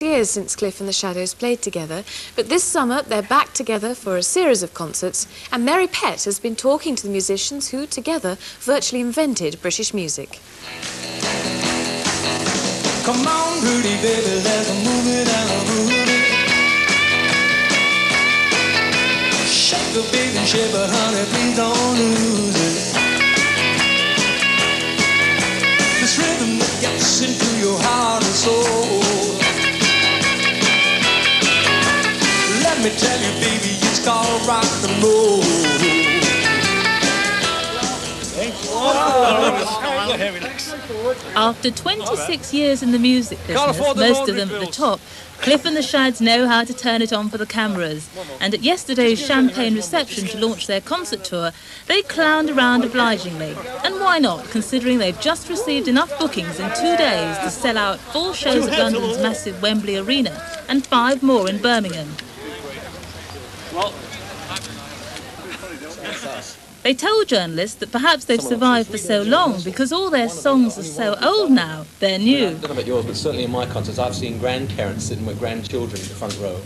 Years since Cliff and the Shadows played together, but this summer they're back together for a series of concerts, and Mary Pett has been talking to the musicians who, together, virtually invented British music. Come on, pretty baby, let's move it and move it. Shake the baby, shake it, honey, please don't lose it. This rhythm that gets into your heart and soul. Let me tell you, baby, it's called rock and roll. After 26 years in the music business, most of them at the top, Cliff and the Shads know how to turn it on for the cameras. And at yesterday's champagne reception to launch their concert tour, they clowned around obligingly. And why not, considering they've just received enough bookings in 2 days to sell out 4 shows at London's massive Wembley Arena and 5 more in Birmingham. They told journalists that perhaps they've survived for so long because all their songs are so old now, they're new. I don't know about yours, but certainly in my concerts I've seen grandparents sitting with grandchildren in the front row.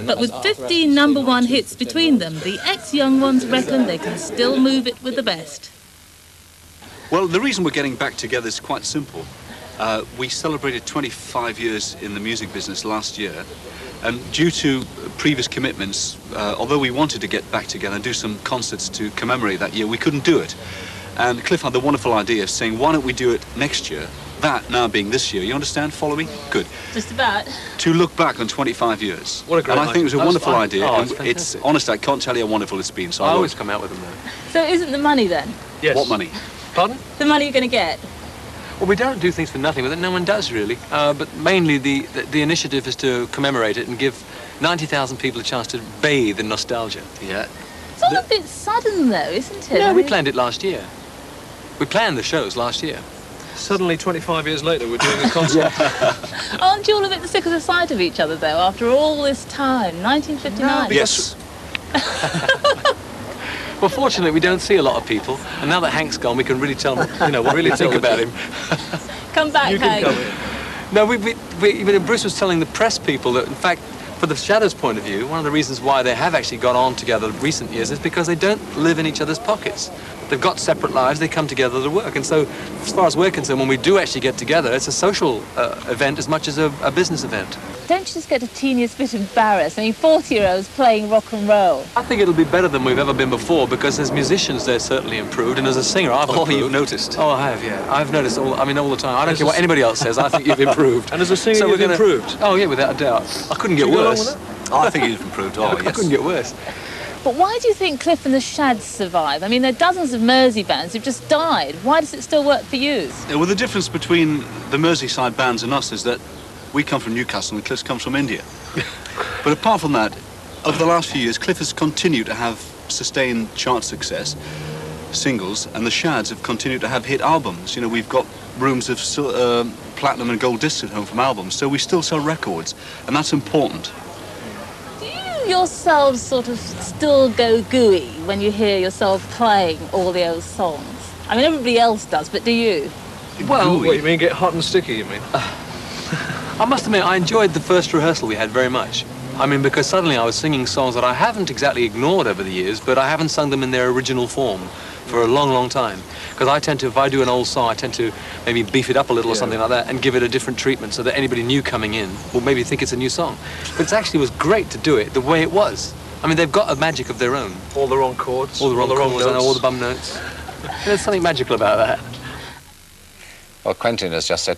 But with 15 #1 hits between them, the ex-young ones reckon they can still move it with the best. Well, the reason we're getting back together is quite simple. We celebrated 25 years in the music business last year. And due to previous commitments, although we wanted to get back together and do some concerts to commemorate that year, we couldn't do it. And Cliff had the wonderful idea of saying, why don't we do it next year? That now being this year. You understand? Follow me? Good. Just about. To look back on 25 years. What a great idea. And I think it was a wonderful idea. Oh, and it's honest, I can't tell you how wonderful it's been. So I always come out with them though. So isn't the money then? Yes. What money? Pardon? The money you're going to get? Well, we don't do things for nothing, but no one does really. But mainly the initiative is to commemorate it and give 90,000 people a chance to bathe in nostalgia. Yeah. It's all a bit sudden though, isn't it? No, we planned it last year. We planned the shows last year. Suddenly, 25 years later, we're doing a concert. Aren't you all a bit sick of the sight of each other though, after all this time? 1959? No, yes. Well, fortunately, we don't see a lot of people, and now that Hank's gone, we can really tell them, you know, what we really think about him. Come back, Hank. No, Bruce was telling the press people that, in fact, for the Shadows' point of view, one of the reasons why they have actually got on together in recent years is because they don't live in each other's pockets. They've got separate lives, they come together to work. And so, as far as we're concerned, when we do actually get together, it's a social event as much as a business event. Don't you just get a teeniest bit embarrassed? I mean, 40-year-olds playing rock and roll. I think it'll be better than we've ever been before, because as musicians, they're certainly improved, and as a singer, I've improved. You've noticed? Oh, I have, yeah. I've noticed all the time. I don't care what anybody else says, I think you've improved. And as a singer, you've improved? Oh, yeah, without a doubt. I couldn't get worse. Oh, I think you've improved. Oh, yes. I couldn't get worse. But why do you think Cliff and the Shads survive? I mean, there are dozens of Mersey bands who've just died. Why does it still work for you? Well, the difference between the Merseyside bands and us is that we come from Newcastle and Cliff comes from India. But apart from that, over the last few years, Cliff has continued to have sustained chart success, singles, and the Shads have continued to have hit albums. You know, we've got rooms of platinum and gold discs at home from albums, so we still sell records, and that's important. Yourselves sort of still go gooey when you hear yourself playing all the old songs? I mean, everybody else does, but do you? Well, What, you mean get hot and sticky, you mean? I must admit, I enjoyed the first rehearsal we had very much. I mean, because suddenly I was singing songs that I haven't exactly ignored over the years, but I haven't sung them in their original form for a long, long time. Because I tend to, if I do an old song, I tend to maybe beef it up a little or something like that and give it a different treatment so that anybody new coming in will maybe think it's a new song. But it actually was great to do it the way it was. I mean, they've got a magic of their own. All the wrong chords. All the wrong chords, notes. all the bum notes. There's something magical about that. Well, Quentin has just said